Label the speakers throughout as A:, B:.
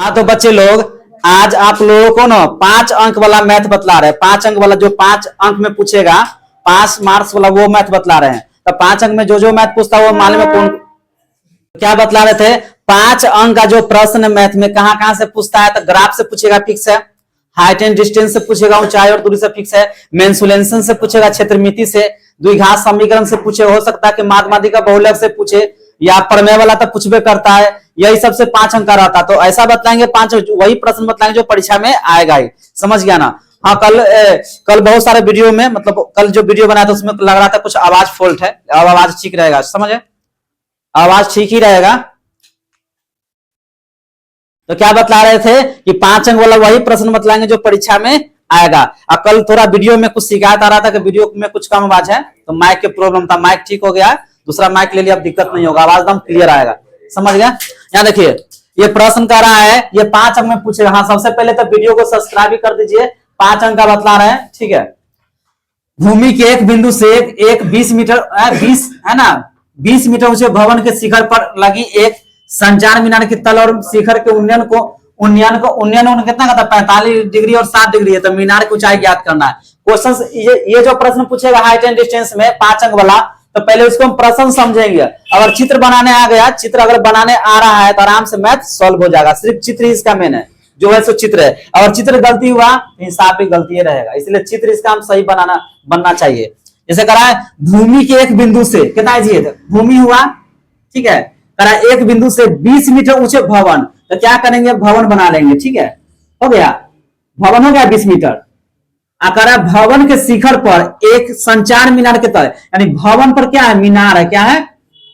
A: हाँ तो बच्चे लोग, आज आप लोगों को ना 5 अंक वाला मैथ बतला रहे हैं। 5 अंक वाला जो 5 अंक में पूछेगा, 5 मार्क्स वाला वो मैथ बतला रहे हैं। तो 5 अंक में जो जो मैथ पूछता है वो मालूम है कौन क्या बतला रहे थे। 5 अंक का जो प्रश्न मैथ में कहां कहां से पूछता है, तो ग्राफ से पूछेगा, फिक्स है। हाइट एंड डिस्टेंस से पूछेगा, ऊंचाई और दूरी से फिक्स है। मेंसुलेशन से पूछेगा, क्षेत्रमिति से। द्विघात समीकरण से पूछे, हो सकता है कि माध्यमाधिका बहुलक से पूछे, या प्रमेय वाला तो पूछबे करता है। यही सबसे 5 अंक का रहता। तो ऐसा बतलाएंगे, 5 वही प्रश्न बतलाएंगे जो परीक्षा में आएगा ही। समझ गया ना। हाँ, कल बहुत सारे वीडियो में, मतलब कल जो वीडियो बनाया था उसमें लग रहा था कुछ आवाज फॉल्ट है। अब आवाज ठीक रहेगा, समझे, आवाज ठीक ही रहेगा। तो क्या बतला रहे थे कि 5 अंक वाला वही प्रश्न बतलाएंगे जो परीक्षा में आएगा। और कल थोड़ा वीडियो में कुछ शिकायत आ रहा था कि वीडियो में कुछ कम आवाज है, तो माइक के प्रॉब्लम था। माइक ठीक हो गया, दूसरा माइक ले लिया, अब दिक्कत नहीं होगा, आवाज एकदम क्लियर आएगा। समझ गया। यहाँ देखिए, ये प्रश्न कर रहा है, ये 5 अंक में पूछेगा। हाँ, सबसे पहले तो वीडियो को सब्सक्राइब भी कर दीजिए। 5 अंक का बतला रहे हैं, ठीक है। भूमि के एक बिंदु से एक 20 मीटर 20 है ना 20 मीटर ऊंचे भवन के शिखर पर लगी एक संचार मीनार की तल और शिखर के उन्नयन कितना का था, 45 डिग्री और 60 डिग्री है। तो मीनार की ऊंचाई ज्ञात करना है। क्वेश्चन ये जो प्रश्न पूछेगा हाइट एंड डिस्टेंस में 5 अंक वाला, तो पहले उसको हम प्रश्न समझेंगे। अगर चित्र बनाने आ गया, चित्र अगर बनाने आ रहा है तो आराम से मैथ सॉल्व हो जाएगा। सिर्फ चित्र ही इसका मेन है, जो है सो चित्र है। अगर चित्र गलती हुआ, हिसाब भी गलती रहेगा। इसलिए चित्र इसका हम सही बनना चाहिए। जैसे करा है, भूमि के एक बिंदु से कितना है, भूमि हुआ, ठीक है। करा एक बिंदु से 20 मीटर ऊंचे भवन, तो क्या करेंगे, भवन बना लेंगे, ठीक है। हो गया, भवन हो गया 20 मीटर। आकारा भवन के शिखर पर एक संचार मीनार के तल, यानी भवन पर क्या है, मीनार है। क्या है,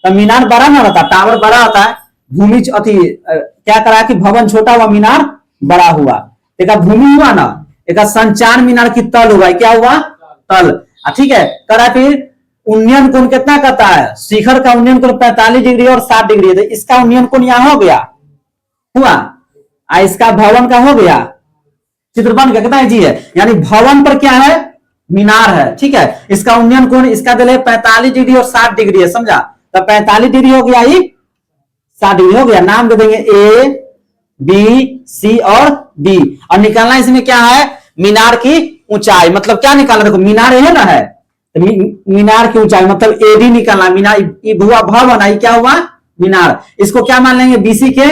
A: तो मीनार बड़ा ना रहता, टावर बड़ा होता है। भूमि क्या करा कि भवन छोटा हुआ, मीनार बड़ा हुआ। एक भूमि हुआ ना, एक संचार मीनार की तल हुआ, क्या हुआ, तल। ठीक है। करा फिर उन्नयन कोण कितना करता है, शिखर का उन्नयन कोण 45 डिग्री और 60 डिग्री है। तो इसका उन्नयन कोण यहां हो गया, हुआ। इसका भवन का हो गया, चित्र बन गया, कितना जी है। यानी भवन पर क्या है, मीनार है, ठीक है। इसका उन्नयन कोण इसका दिले 45 डिग्री और 60 डिग्री है, समझा। तो 45 डिग्री हो गया, 60 डिग्री हो गया। नाम दे देंगे ए बी सी और डी। और निकालना इसमें क्या है, मीनार की ऊंचाई। मतलब क्या निकालना, देखो मीनार है ना, है तो मीनार की ऊंचाई मतलब एडी निकालना। मीनार हुआ भवन, क्या हुआ, मीनार। इसको क्या मान लेंगे, बीसी के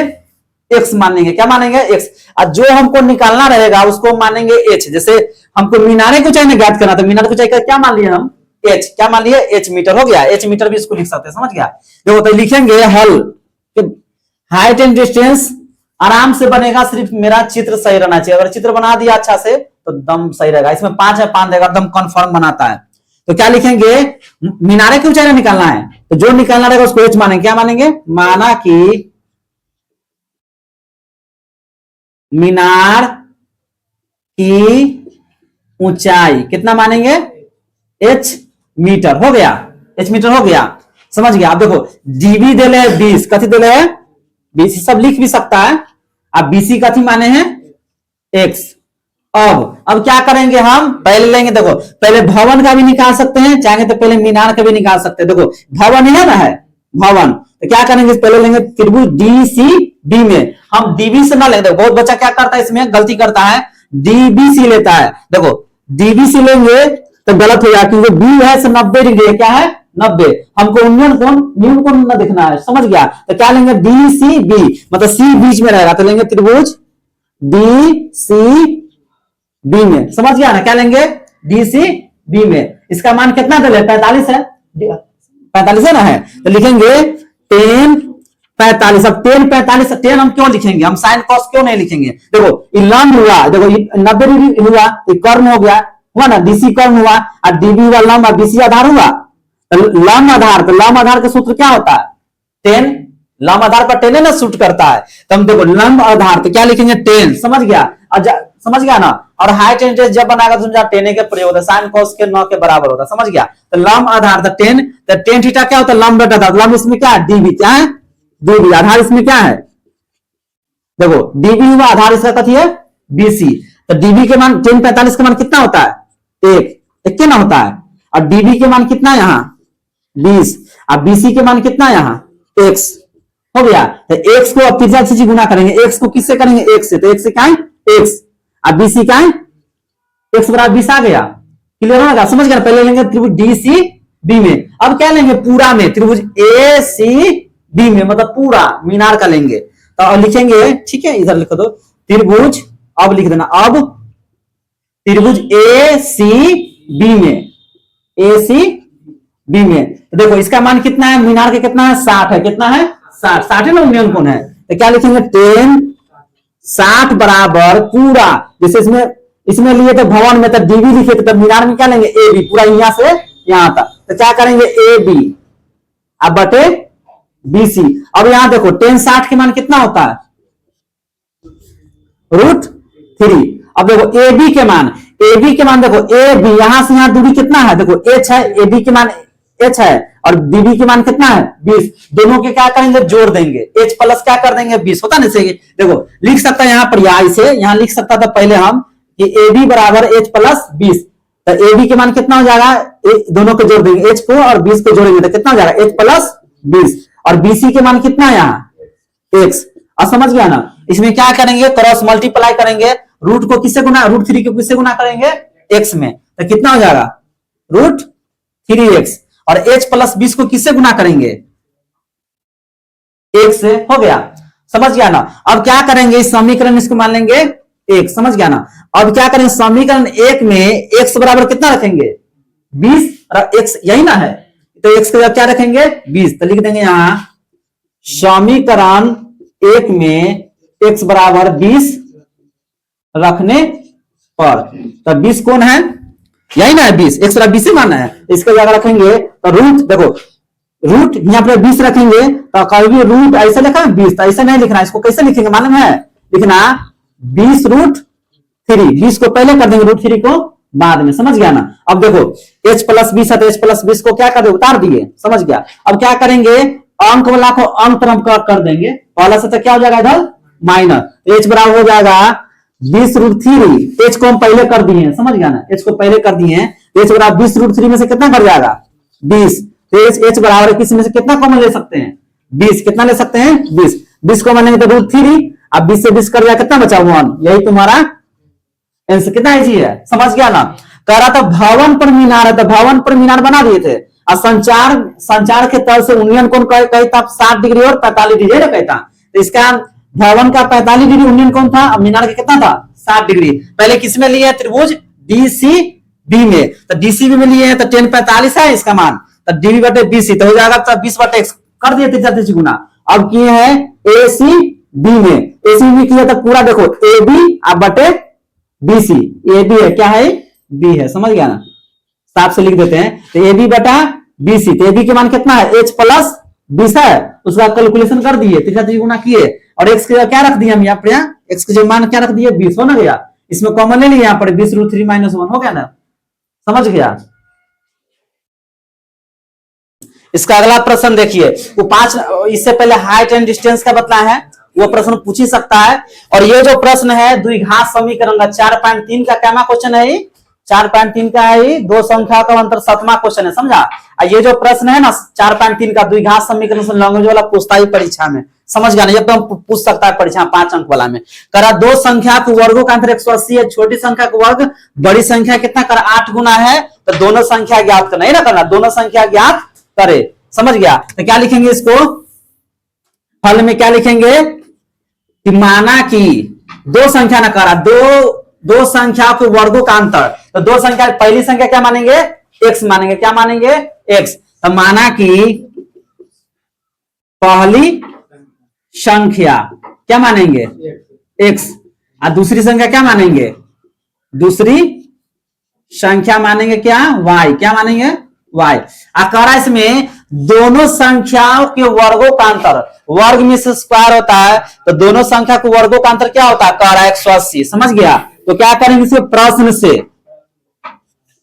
A: एक्स मान लेंगे। क्या मानेंगे, एक्स। और जो हमको निकालना रहेगा उसको मानेंगे एच। जैसे हमको मीनारे को चाहिए ज्ञात करना, तो मीनार को चाहिए क्या मान लिए हम, एच। क्या मान लिए, एच मीटर। हो गया, एच मीटर भी इसको लिख सकते हैं। समझ गया। देखो तो लिखेंगे हल, हाइट एंड डिस्टेंस आराम से बनेगा, सिर्फ मेरा चित्र सही रहना चाहिए। अगर चित्र बना दिया अच्छा से तो दम सही रहेगा। इसमें 5 है, 5 देगा, एकदम कंफर्म बनाता है। तो क्या लिखेंगे, मीनारे की ऊंचाई निकालना है, तो जो निकालना रहेगा उसको एच मानेंगे। क्या मानेंगे, माना कि मीनार की ऊंचाई कितना मानेंगे, एच मीटर। हो गया, एच मीटर हो गया। समझ गया। आप देखो डीबी दिले है 20, कथी दिले है 20, सब लिख भी सकता है। अब बीसी कथी माने हैं, एक्स। अब क्या करेंगे, हम पहले लेंगे, देखो पहले भवन का भी निकाल सकते हैं, चाहेंगे तो पहले मीनार का भी निकाल सकते हैं। देखो भवन है ना, है भवन, तो क्या करेंगे, पहले लेंगे त्रिभुज डीसीबी में। हम डीबी से ना लेंगे, बहुत बच्चा क्या करता है, इसमें गलती करता है, डीबीसी लेता है। देखो डीबीसी लेंगे तो गलत हो जाएगा, क्योंकि बी है 90 डिग्री, क्या है 90। हमको उन्नयन कोण न्यून कोण न दिखना है, समझ गया। तो क्या लेंगे, डीसीबी, मतलब सी बीच में रहेगा, तो लेंगे त्रिभुज डीसीबी में। समझ गया ना। क्या लेंगे, डीसीबी में। इसका मान कितना दे, 45 है, 45 है ना, है। तो लिखेंगे 10 45। अब 10 45, 10 हम क्यों लिखेंगे, हम साइन कॉस क्यों नहीं लिखेंगे। देखो लंब हुआ, देखो 90 डिग्री हुआ, कर्ण हो गया, हुआ ना, डीसी कर्ण हुआ, और डीबी हुआ लंब, और बीसी आधार हुआ। तो लंब आधार, तो लंब आधार का सूत्र क्या होता है, 10। लंब आधार पर 10 ना सूट करता है। तो हम देखो लंब आधार, तो क्या लिखेंगे 10। समझ गया, समझ गया ना। और हाइट एंड डिस्टेंस जब बनाएगा तो 10 के प्रयोग होता है, साइन कॉस के 9 के बराबर होता है। समझ गया। तो लंब आधार तो 10, तो 10 थीटा क्या होता है, लंब बटा आधार। लंब इसमें क्या है, डीबी। क्या है, डीबी। आधार इसमें क्या है, देखो डीबी हुआ, आधार इसका कथी है, बीसी। तो डीबी के मान 10 45 का मान कितना होता है, 1 ना होता है। और डीबी के मान कितना, यहां 20, और बीसी के मान कितना, यहां x। हो गया। तो एक्स को अब त्रिज्या से गुना करेंगे, एक्स को किससे करेंगे, एक्स से, तो एक्स से क्या है एक्स, अब बी सी क्या है एक्स बराबर 20 आ गया, क्लियर होगा, समझ गया। पहले लेंगे त्रिभुज डी सी बी में, अब क्या लेंगे पूरा में त्रिभुज ए सी बी में, मतलब पूरा मीनार का लेंगे। तो अब लिखेंगे, ठीक है इधर लिख दो त्रिभुज, अब लिख देना, अब त्रिभुज ए सी बी में, ए सी बी में, तो देखो इसका मान कितना है, मीनार के कितना है 60 है, कितना है 60, 60 है ना उन्नयन कोण है, तो क्या लिखेंगे 10 60 बराबर पूरा, जैसे इसमें लिए तो भवन में तो डीबी लिखे थे, तो मीनार में क्या लेंगे ए बी, पूरा यहां से यहां तक, तो क्या करेंगे ए बी अब बटे बी सी। अब यहां देखो 10 60 के मान कितना होता है √3। अब देखो ए बी के मान, ए बी के मान देखो ए बी यहां से यहां दूरी कितना है, देखो एच है, ए बी के मान एच है और बीबी के मान कितना है 20, दोनों के क्या करेंगे जोड़ देंगे, एच प्लस क्या कर देंगे 20 होता ना, देखो लिख सकता है यहाँ पर, इसे यहां लिख सकता था पहले हम कि ए बी बराबर एच प्लस 20, तो ए बी के मान कितना हो जाएगा, दोनों को जोड़ देंगे एच को और 20 को जोड़ेंगे तो कितना हो जाएगा एच प्लस 20, और बीसी के मान कितना है यहाँ एक्स। अब समझ गया ना, इसमें क्या करेंगे क्रॉस मल्टीप्लाई करेंगे, रूट को किससे गुना, √3 को किससे गुना करेंगे एक्स में, तो कितना हो जाएगा √3x, और h प्लस 20 को किससे गुना करेंगे एक से, हो गया, समझ गया ना। अब क्या करेंगे इस समीकरण, इसको मान लेंगे एक, समझ गया ना। अब क्या करेंगे समीकरण एक में x बराबर कितना रखेंगे 20, और x यही ना है, तो x के क्या रखेंगे 20, तो लिख देंगे यहां समीकरण एक में x बराबर 20 रखने पर, तो 20 कौन है यही ना है 20, 120 माना है, इसका जगह रखेंगे तो रूट, देखो रूट यहाँ पर 20 रखेंगे, तो कभी रूट ऐसा लिखा है 20, तो ऐसा नहीं लिखना, इसको कैसे लिखेंगे मालूम है, लिखना 20√3, 20 को पहले कर देंगे √3 को बाद में, समझ गया ना। अब देखो h प्लस 20 है तो h प्लस 20 को क्या कर दे उतार दिए, समझ गया। अब क्या करेंगे अंक वाला को अंक तरफ कर देंगे, पहला से तो क्या हो जाएगा इधर माइनस, h बराबर हो जाएगा 20√3, h को हम पहले कर दिए, समझ गया ना, h को पहले कर दिए, h बराबर 20√3 में से कितना कर जाएगा 20, तो h बराबर किस में से कितना कॉमन ले सकते हैं 20, कितना ले सकते हैं 20, 20 को मानेंगे तो √3, अब 20 से 20 कर दिया कितना बचा 1, यही तुम्हारा आंसर, कितना इजी है, समझ गया ना। कह रहा था भवन पर मीनार है, तो भवन पर मीनार बना दिए थे, और संचार के तल से उन्नयन कोण कहता 60 डिग्री और 45 डिग्री ना कहता, तो इसका भवन का 45 डिग्री उन्नयन कोण था, अब मीनार का कितना था 60 डिग्री। पहले किस में लिए त्रिभुज डीसीबी में, तो डीसीबी में लिए हैं तो 10 45 है इसका मान, तो डीबी बटे बीसी तो हो जाएगा, तो 20 बटे x कर दिए त्रिज्या गुना। अब किए हैं एसी बी में, एसी बी किया तो पूरा देखो ए बी अब बटे बीसी, ए बी है क्या है बी है, समझ गया ना, साफ से लिख देते हैं, तो ए बी बटा बीसी, तो ए बी के मान कितना है h प्लस 20 है, उसका कैलकुलेशन कर दिए त्रिज्या गुना किए, और x का क्या रख दिया हम यहाँ पर, x के जो मान क्या रख दिए 20 हो ना गया, इसमें कॉमन ले लिया यहाँ पर 20√3 - 1 हो गया ना, समझ गया। इसका अगला प्रश्न देखिए, वो 5 इससे पहले हाइट एंड डिस्टेंस का बतला है, वो प्रश्न पूछ ही सकता है। और ये जो प्रश्न है द्विघात समीकरण का 4.3 का क्या क्वेश्चन है, 4.3 का है, दो संख्या का अंतर 7वां क्वेश्चन है, समझा। ये जो प्रश्न है ना 4.3 का द्विघात समीकरण से लैंग्वेज वाला पूछता ही परीक्षा में, समझ गया ना, ये तो पूछ सकता है परीक्षा 5 अंक वाला में। करा दो संख्या के वर्गों का अंतर 180 है, छोटी संख्या का वर्ग बड़ी संख्या कितना कर 8 गुना है, तो दोनों संख्या ज्ञात करना, ना करना दोनों संख्या ज्ञात करे, समझ गया। तो क्या लिखेंगे इसको फल में, क्या लिखेंगे कि माना कि दो संख्या ना करा, दो संख्या के वर्गों का अंतर, तो दो संख्या पहली संख्या क्या मानेंगे x मानेंगे, क्या मानेंगे x, तो माना कि पहली संख्या क्या मानेंगे x, और दूसरी संख्या क्या मानेंगे, दूसरी संख्या मानेंगे क्या y, क्या मानेंगे y। अकारा इसमें दोनों संख्याओं के वर्गों का अंतर, वर्ग में से स्क्वायर होता है, तो दोनों संख्या के वर्गों का अंतर क्या होता है कह 180, समझ गया। तो क्या करेंगे इसे प्रश्न से,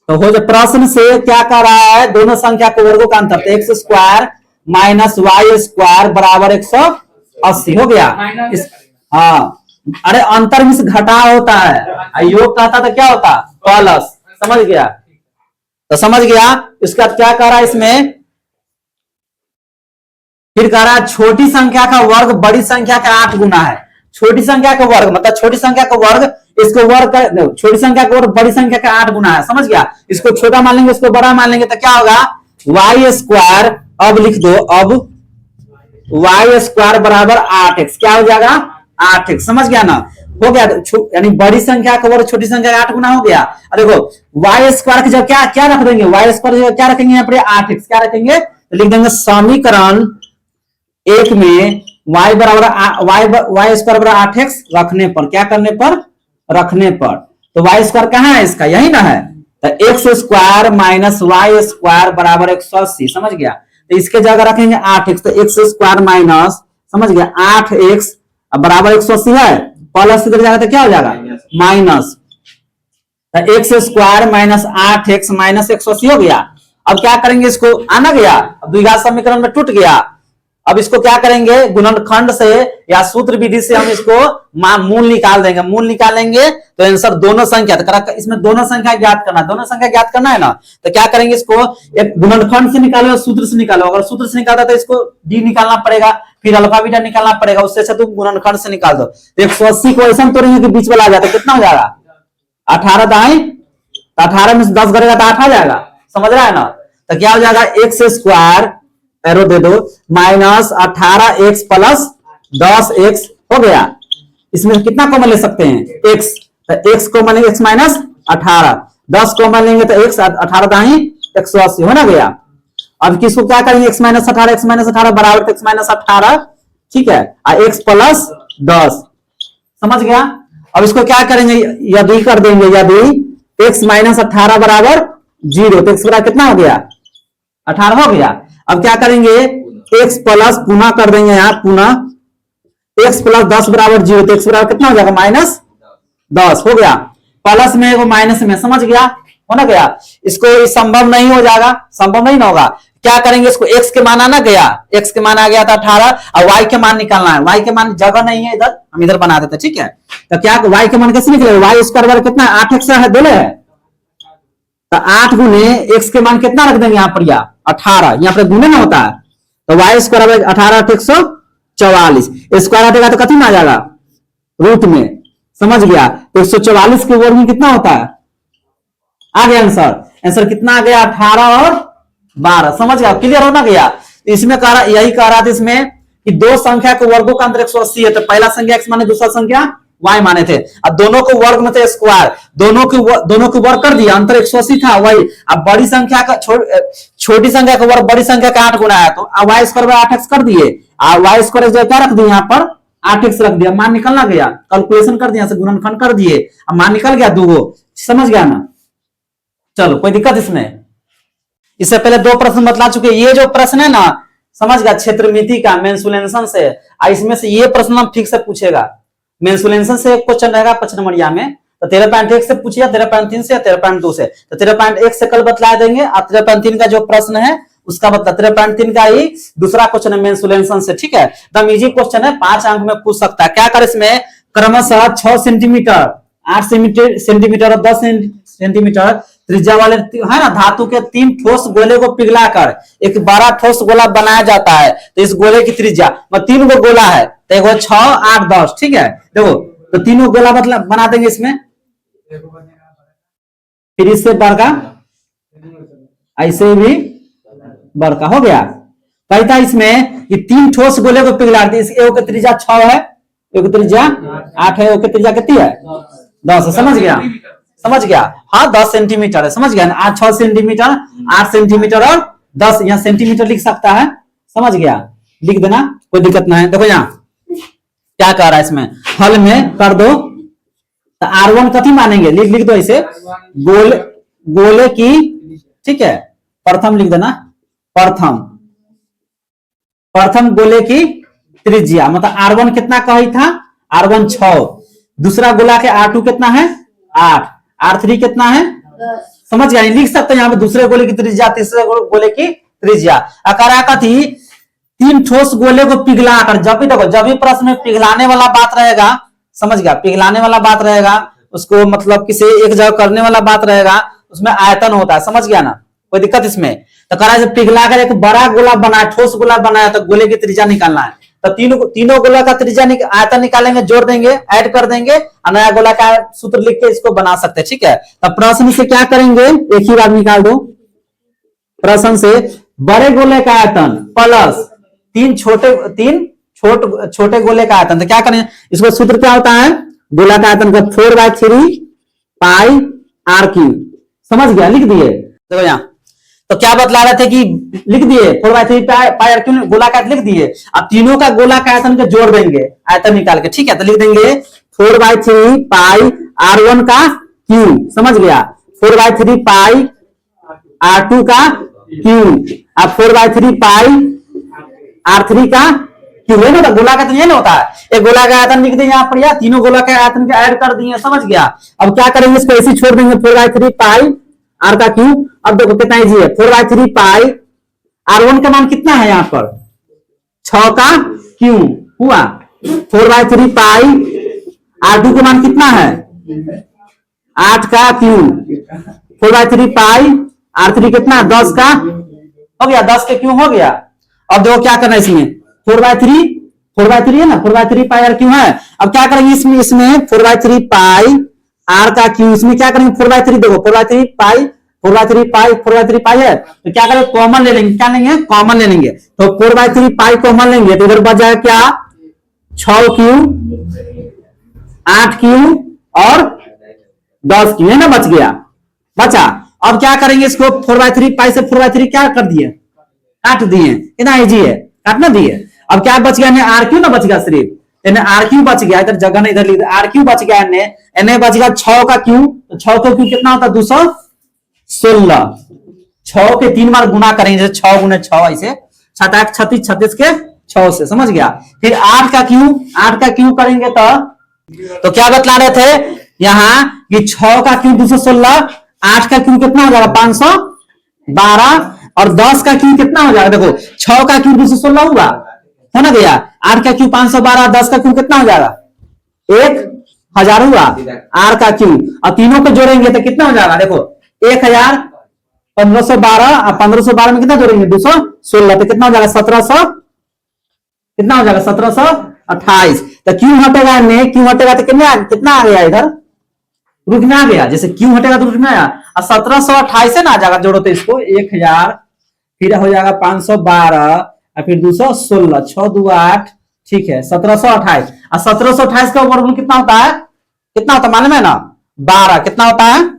A: तो हो जाए प्रश्न से क्या कर रहा है दोनों संख्या के वर्गों का अंतर, तो x² - y² बराबर 180 हो गया। हाँ अरे अंतर में से घटाव होता है, योग कहता तो क्या होता प्लस, समझ गया। तो समझ गया, इसका क्या कर रहा है इसमें फिर कह रहा है छोटी संख्या का वर्ग बड़ी संख्या का 8 गुना है। छोटी संख्या का वर्ग मतलब छोटी संख्या का वर्ग, इसको वर्ग का, छोटी संख्या का वर्ग बड़ी संख्या का 8 गुना है, समझ गया। इसको छोटा मान लेंगे, इसको बड़ा मान लेंगे तो क्या होगा, वाई स्क्वायर, अब लिख दो, अब वाई स्क्वायर बराबर 8x, क्या हो जाएगा 8x, समझ गया ना, हो गया। यानी बड़ी संख्या का वर्ग छोटी संख्या का 8 गुना हो गया। और देखो वाई स्क्वायर की जगह क्या क्या रख देंगे, वाई स्क्वायर की जगह क्या रखेंगे, यहाँ पर 8x क्या रखेंगे, तो लिख देंगे समीकरण 1 में y बराबर वाई स्क्वायर बराबर 8x रखने पर, क्या करने पर, रखने पर, तो वाई स्क्वायर कहाँ है इसका, यही ना है, तो X square minus Y square बराबर 180, समझ गया। तो इसके जगह रखेंगे 8x, तो एक्स स्क्वायर माइनस, समझ गया 8x बराबर 180 है, प्लस इधर जाएगा तो क्या हो जाएगा माइनस, तो X square minus 8x minus 180 हो गया। अब क्या करेंगे, इसको आना गया, अब द्विघात समीकरण में टूट गया। अब इसको क्या करेंगे, गुणनखंड से या सूत्र विधि से हम इसको मूल निकाल देंगे। मूल निकालेंगे तो आंसर दोनों संख्या, तो इसमें दोनों संख्या ज्ञात करना, दोनों संख्या ज्ञात करना है ना, तो क्या करेंगे, इसको एक गुणनखंड से निकालो या सूत्र से निकालो। अगर सूत्र से निकालता तो इसको डी निकालना पड़ेगा, फिर अल्फा बीटा निकालना पड़ेगा, उससे अच्छा तुम गुणनखंड से निकाल दो। तो 180 को ऐसा तोड़ेंगे कि बीच वाला आ जाता, कितना हो जाएगा 18 दाएं, तो 18 में 10 करेगा तो 8 आ जाएगा, समझ रहा है ना। तो क्या हो जाएगा एक्स स्क्वायर, एरो दे दो, माइनस 18x प्लस 10x हो गया। इसमें कितना कॉमन ले सकते हैं, x, तो x कॉमन लेंगे, x माइनस 18, 10 कॉमन लेंगे तो x, 18 दाही 180 हो ना गया। अब किसको क्या करेंगे, x माइनस 18 बराबर x माइनस 18, ठीक है, x प्लस 10, समझ गया। अब इसको क्या करेंगे, यदि कर देंगे, यदि x माइनस 18 बराबर 0, तो x बराबर कितना हो गया 18 हो गया। अब क्या करेंगे, x प्लस पुनः कर देंगे, यहां पुनः x प्लस 10 बराबर 0, तो x बराबर कितना हो जाएगा माइनस 10 हो गया, प्लस में वो माइनस में, समझ गया, हो ना गया। इसको संभव नहीं हो जाएगा, संभव नहीं होगा, क्या करेंगे, इसको x के मान आना गया, x के मान आ गया था 18, और y के मान निकालना है, y के मान जगह नहीं है इधर, हम इधर बना देते, ठीक है। तो क्या y के मान कैसे निकलेगा, y स्क्वायर बराबर कितना 8x है, बोले है, तो 8 गुने x के मान कितना रख देंगे यहाँ पर, या 18, यहाँ पर गुने ना होता है, तो वाई स्क्वायर 18 144, स्क्वायर हटेगा तो कथी में आ जाएगा रूट में, समझ गया। तो 144 के वर्ग में कितना होता है, आ गया आंसर, आंसर कितना आ गया 18 और 12, समझ गया, क्लियर होना गया। इसमें कह रहा, यही कह रहा था इसमें कि दो संख्या के वर्गों का अंतर 180 है, तो पहला संख्या x माने, दूसरा संख्या y माने थे, अब दोनों को वर्ग में थे स्क्वायर, दोनों को वर्ग कर दिया, अंतर 180 था वही। अब बड़ी संख्या का छोटी संख्या का वर्ग बड़ी संख्या का 8 गुना है, तो y स्क्वायर बाय 8x कर दिए, y स्क्वायर जो क्या रख दिए यहाँ पर 8x रख दिया, मान निकलना गया, कैलकुलेशन कर दिया, गुणनखंड कर दिए, अब मान निकल गया दूगो, समझ गया ना। चलो कोई दिक्कत इसमें, इससे पहले 2 प्रश्न बतला चुके, ये जो प्रश्न है ना, समझ गया, क्षेत्रमिति का मेंसुलेशन से, इसमें से ये प्रश्न हम ठीक से पूछेगा, मेंसुलेशन से एक क्वेश्चन रहेगा 5 नंबरिया में, तो 13.1 से पूछिए, 13.3 से, 13.2 से, तो 13.1 से कल बतला देंगे, और 13.3 का जो प्रश्न है उसका बता, 13.3 का ही दूसरा क्वेश्चन है मेंसुलेशन से, ठीक है, एकदम इजी क्वेश्चन है, 5 अंक में पूछ सकता है। क्या कर, इसमें क्रमशः 6 सेंटीमीटर, 8 सेंटीमीटर और 10 सेंटीमीटर त्रिज्या वाले है ना धातु के 3 ठोस गोले को पिघलाकर एक बड़ा ठोस गोला बनाया जाता है। तो इस गोले की त्रिज्या, 3 गो गोला है, तो एगो 6, 8, 10, ठीक है, देखो तो तीनों गोला मतलब बना देंगे इसमें, फिर इससे बड़का, ऐसे भी बड़का हो गया। कहता इसमें कि 3 ठोस गोले को पिघलाते, एगो की त्रिज्या 6 है, एगो त्रिज्या 8 है, एगो की त्रिज्या कितनी है 10 है, समझ गया, समझ गया, हाँ 10 सेंटीमीटर है, समझ गया ना, 6 सेंटीमीटर, 8 सेंटीमीटर और 10, यहाँ सेंटीमीटर लिख सकता है, समझ गया, लिख देना, कोई दिक्कत नहीं है। देखो यहाँ क्या कह रहा है, इसमें हल में कर दो, तो R1 कथी मानेंगे, लिख दो इसे, गोले की, ठीक है, प्रथम लिख देना, प्रथम गोले की त्रिज्या, मतलब R1 कितना कही था, R1 6, दूसरा गोला के R2 कितना है 8, R3 कितना है 10, समझ गया, लिख सकते हैं यहाँ पे दूसरे गोले की त्रिज्या, तीसरे गोले की त्रिज्या। अकारा का थी 3 ठोस गोले को पिघलाकर, जब भी देखो, जब भी प्रश्न में पिघलाने वाला बात रहेगा, समझ गया, पिघलाने वाला बात रहेगा, उसको मतलब किसी एक जगह करने वाला बात रहेगा, उसमें आयतन होता है, समझ गया ना, कोई दिक्कत इसमें? तो करा से पिघला कर एक बड़ा गोला बनाया, ठोस गोला बनाया, तो गोले की त्रिज्या निकालना है। तो तीनों गोला का त्रिज्या आयतन निकालेंगे, जोड़ देंगे, ऐड कर देंगे और नया गोला का सूत्र लिख के इसको बना सकते हैं। ठीक है, तो प्रश्न से क्या करेंगे, एक ही बार निकाल दो। प्रश्न से बड़े गोले का आयतन प्लस तीन छोटे गोले का आयतन, तो क्या करेंगे, इसको सूत्र क्या होता है, गोला का आयतन का 4/3 पाई आर क्यू। समझ गया, लिख दिए। देखो यहाँ तो क्या बतला रहे थे कि लिख दिए 4/3 पाई आर क्यू, गोला का लिख दिए। अब तीनों का गोला का आयतन को जोड़ देंगे आयतन निकाल के। ठीक है, तो लिख देंगे 4/3 पाई R1 का क्यू। समझ गया, 4/3 पाई R2 का क्यू, अब 4/3 पाई R3 का क्यू है ना। तो गोला का तो ये ना होता है, एक गोला का आयतन लिख देंगे यहाँ पर, या तीनों गोला का आयतन के ऐड कर दिए। समझ गया। अब क्या करेंगे, इसको ऐसे छोड़ देंगे 4/3 पाई आर का क्यू। अब देखो कितना इजी है, 4/3 पाई R1 का मान कितना है यहाँ पर 6 का क्यू हुआ, 4/3 पाई R2 का मान कितना है 8 का क्यू, 4/3 पाई R3 कितना 10 का हो गया, 10 के क्यू हो गया। अब देखो क्या करना है इसमें, 4/3 है ना, 4/3 पाई आर क्यू है। अब क्या करेंगे इसमें 4/3 पाई आर का क्यू, इसमें क्या करेंगे 4/3, देखो 4/3 पाई है, तो क्या करेंगे कॉमन ले लेंगे, क्या लेंगे कॉमन ले लेंगे। तो 4/3 पाई कॉमन लेंगे तो इधर बच जाएगा क्या 6 क्यू 8 क्यू और 10 क्यू है ना, बच गया, बचा। अब क्या करेंगे इसको 4/3 पाई से 4/3 क्या कर दिए, काट दिए, इतना इजी है, काटना दिए। अब क्या बच गया, आर क्यू ना बच गया, सिर्फ आर क्यू बच गया, इधर जगह नहीं, इधर लिख आर क्यू बच गया, एने बच गया 6 का क्यू, तो 6 का क्यू कितना होता है 216, 6 के 3 बार गुना करेंगे, जैसे 6 गुने 6 ऐसे 7 8 36 36 के 6 से। समझ गया। फिर 8 का क्यू करेंगे तो क्या बतला रहे थे यहाँ कि 6 का क्यू 216, 8 का क्यू कितना हो जाएगा 512 और 10 का क्यू कितना हो जाएगा, देखो 6 का क्यू 216 हुआ है ना गया, 8 का क्यू 512, 10 का क्यू कितना हो जाएगा 1000 हुआ आर का क्यू। और तीनों को जोड़ेंगे तो कितना हो जाएगा, देखो 1000 1512 और 1512 में कितना जोड़ेंगे 216, तो कितना हो जाएगा 1700, कितना हो जाएगा 1728। तो क्यू हटेगा, क्यू हटेगा तो कितना आ गया, इधर रूट में आ गया, जैसे क्यू हटेगा तो रूट में आया, और 1728 है ना आ जाएगा, जोड़ो तो इसको 1000, फिर हो जाएगा 512 और फिर 216, 6 2 8, ठीक है 1728। और 1728 का वर्गमूल कितना होता है, कितना होता है मालूम है ना 12, कितना होता है,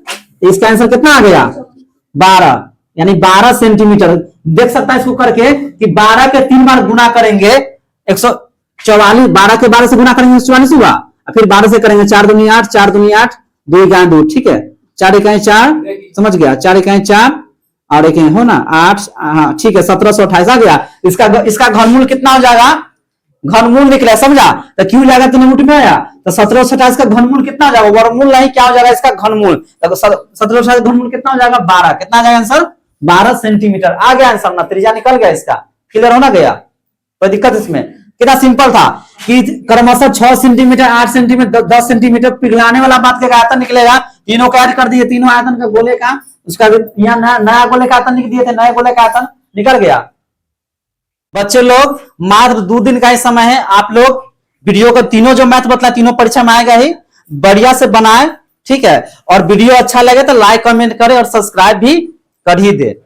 A: इसका आंसर कितना आ गया 12, यानी 12 सेंटीमीटर। देख सकता है इसको करके कि 12 के 3 बार गुना करेंगे 144, 12 के 12 से गुना करेंगे 144 हुआ, फिर 12 से करेंगे 4 दूनी 8, 4 दूनी 8, 2 इकाई 2, ठीक है 4 इकाई 4, समझ गया 4 इकाई 4 और एक हो ना 8, हाँ ठीक है 1728 आ गया। इसका घनमूल कितना हो जाएगा, घनमूल निकला, समझा। तो क्यों जाएगा तो रूट में आया, तो 1728 का घनमूल कितना हो जाएगा, वर्गमूल नहीं क्या हो जाएगा इसका घनमूल, तो 1728 का घनमूल कितना हो जाएगा 12, कितना आ जाएगा आंसर 12 सेंटीमीटर आ गया आंसर ना, त्रिज्या निकल गया इसका, क्लियर होना गया, कोई दिक्कत इसमें। कितना सिंपल था कि क्रमशः 6 सेंटीमीटर 8 सेंटीमीटर 10 सेंटीमीटर पिघलाने वाला बात का आयतन निकलेगा, तीनों का ऐड कर दिए, तीनों आयतन का गोले का, उसका यहाँ नया गोले का आयतन लिख दिए थे, नए गोले का आयतन निकल गया। बच्चे लोग मात्र 2 दिन का ही समय है, आप लोग वीडियो को तीनों जो मैथ बतला तीनों परीक्षा में आएगा ही, बढ़िया से बनाए, ठीक है। और वीडियो अच्छा लगे तो लाइक कमेंट करे और सब्सक्राइब भी कर ही दे।